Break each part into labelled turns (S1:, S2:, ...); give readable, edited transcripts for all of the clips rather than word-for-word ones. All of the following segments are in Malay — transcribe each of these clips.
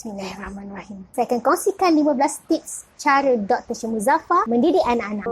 S1: Bismillahirrahmanirrahim. Saya akan kongsikan 15 tips cara Dr. Syed Muzaffar mendidik anak-anak.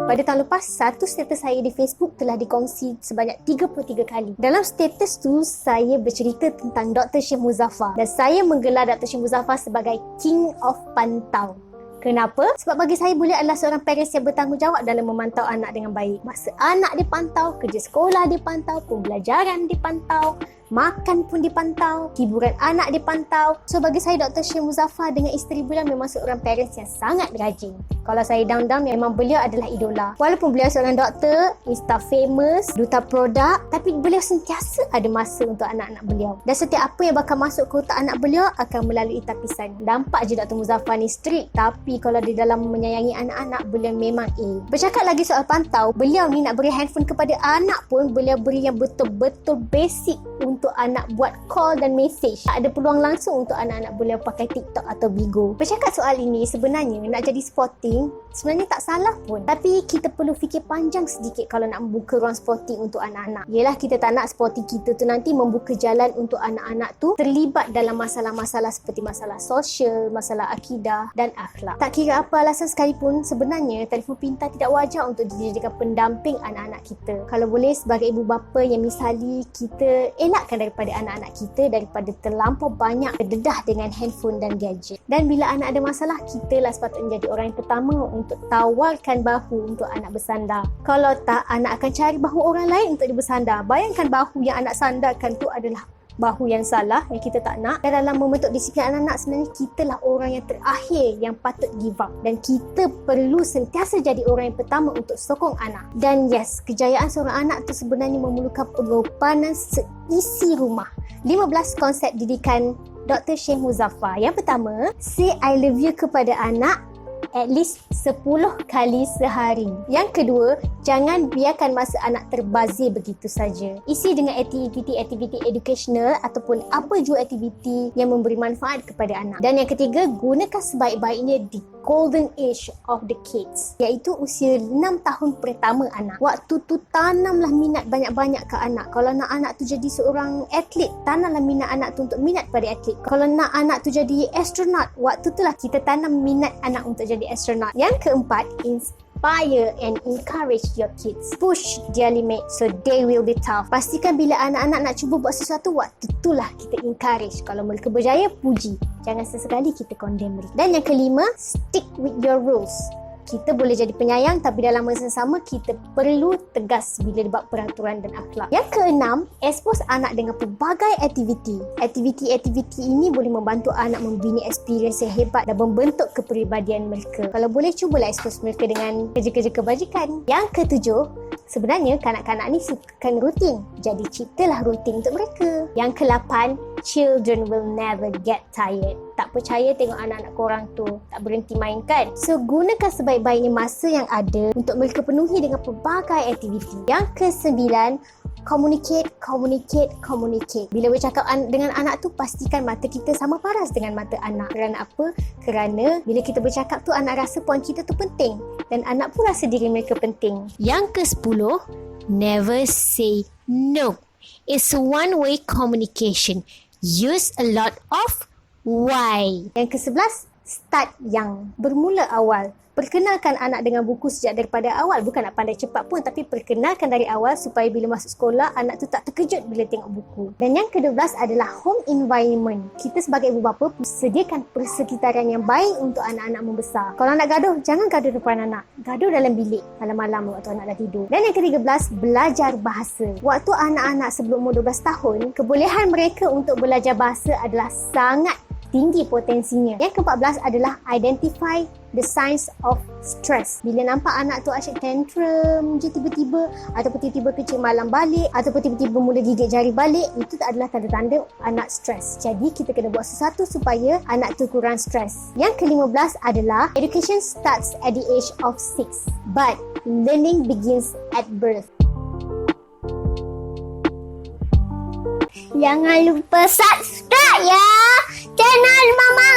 S1: Pada tahun lepas, satu status saya di Facebook telah dikongsi sebanyak 33 kali. Dalam status tu, saya bercerita tentang Dr. Syed Muzaffar dan saya menggelar Dr. Syed Muzaffar sebagai King of Pantau. Kenapa? Sebab bagi saya, beliau adalah seorang parents yang bertanggungjawab dalam memantau anak dengan baik. Masa anak dipantau, kerja sekolah dipantau, pembelajaran dipantau, makan pun dipantau, hiburan anak dipantau. So bagi saya, Dr. Syed Muzaffar dengan isteri beliau memang seorang parents yang sangat rajin. Kalau saya down, memang beliau adalah idola. Walaupun beliau seorang doktor, Insta famous, duta produk, tapi beliau sentiasa ada masa untuk anak-anak beliau. Dan setiap apa yang bakal masuk ke otak anak beliau akan melalui tapisan. Nampak je Dr. Muzaffar ni strict, tapi kalau di dalam menyayangi anak-anak, beliau memang A. Bercakap lagi soal pantau, beliau ni nak beri handphone kepada anak pun, beliau beri yang betul-betul basic untuk anak buat call dan message. Tak ada peluang langsung untuk anak-anak beliau pakai TikTok atau Bigo. Bercakap soal ini, sebenarnya nak jadi sporting sebenarnya tak salah pun. Tapi kita perlu fikir panjang sedikit kalau nak membuka ruang sporting untuk anak-anak. Yelah, kita tak nak sporting kita tu nanti membuka jalan untuk anak-anak tu terlibat dalam masalah-masalah seperti masalah sosial, masalah akidah dan akhlak. Tak kira apa alasan sekalipun, sebenarnya telefon pintar tidak wajar untuk dijadikan pendamping anak-anak kita. Kalau boleh, sebagai ibu bapa yang misali, kita elakkan daripada anak-anak kita daripada terlampau banyak berdedah dengan handphone dan gadget. Dan bila anak ada masalah, kita lah sepatutnya jadi orang yang pertama untuk tawarkan bahu untuk anak bersandar. Kalau tak, anak akan cari bahu orang lain untuk dia bersandar. Bayangkan bahu yang anak sandarkan tu adalah bahu yang salah, yang kita tak nak. Dan dalam membentuk disiplin anak-anak, sebenarnya kita lah orang yang terakhir yang patut give up. Dan kita perlu sentiasa jadi orang yang pertama untuk sokong anak. Dan yes, kejayaan seorang anak tu sebenarnya memerlukan pengorbanan seisi rumah. 15 konsep didikan Dr. Syed Muzaffar. Yang pertama, say I love you kepada anak at least 10 kali sehari. Yang kedua, jangan biarkan masa anak terbazir begitu saja. Isi dengan aktiviti-aktiviti educational ataupun apa jua aktiviti yang memberi manfaat kepada anak. Dan yang ketiga, gunakan sebaik-baiknya di golden age of the kids, iaitu usia 6 tahun pertama anak. Waktu tu tanamlah minat banyak-banyak ke anak. Kalau nak anak tu jadi seorang atlet, tanamlah minat anak tu untuk minat pada atlet. Kalau nak anak tu jadi astronaut, waktu tu lah kita tanam minat anak untuk jadi astronaut. Yang keempat, inspire and encourage your kids. Push their limit so they will be tough. Pastikan bila anak-anak nak cuba buat sesuatu, waktu itulah kita encourage. Kalau mereka berjaya, puji. Jangan sesekali kita condemn mereka. Dan yang kelima, stick with your rules. Kita boleh jadi penyayang, tapi dalam masa yang sama kita perlu tegas bila dibuat peraturan dan akhlak. Yang keenam, expose anak dengan pelbagai aktiviti. Aktiviti-aktiviti ini boleh membantu anak membina experience yang hebat dan membentuk kepribadian mereka. Kalau boleh, cubalah expose mereka dengan kerja-kerja kebajikan. Yang ketujuh, sebenarnya kanak-kanak ni sukakan rutin. Jadi ciptalah rutin untuk mereka. Yang ke-8, children will never get tired. Tak percaya, tengok anak-anak korang tu tak berhenti main kan? So gunakan sebaik-baiknya masa yang ada untuk mereka penuhi dengan pelbagai aktiviti. Yang ke-9, communicate. Bila bercakap dengan anak tu, pastikan mata kita sama paras dengan mata anak. Kerana apa? Kerana bila kita bercakap tu, anak rasa poin kita tu penting dan anak pun rasa diri mereka penting. Yang ke-10, never say no. It's one-way communication. Use a lot of why. Yang ke-11, start young. Bermula awal. Perkenalkan anak dengan buku sejak daripada awal. Bukan nak pandai cepat pun, tapi perkenalkan dari awal supaya bila masuk sekolah, anak tu tak terkejut bila tengok buku. Dan yang ke-12 adalah home environment. Kita sebagai ibu bapa sediakan persekitaran yang baik untuk anak-anak membesar. Kalau nak gaduh, jangan gaduh depan anak. Gaduh dalam bilik malam-malam waktu anak dah tidur. Dan yang ke-13, belajar bahasa. Waktu anak-anak sebelum umur 12 tahun, kebolehan mereka untuk belajar bahasa adalah sangat tinggi potensinya. Yang ke-14 adalah identify the signs of stress. Bila nampak anak tu asyik tantrum je tiba-tiba, ataupun tiba-tiba kecil malam balik, ataupun tiba-tiba mula gigit jari balik, itu tak adalah tanda-tanda anak stres. Jadi kita kena buat sesuatu supaya anak tu kurang stres. Yang ke-15 adalah education starts at the age of 6, but learning begins at birth. Jangan lupa subscribe ya channel Mama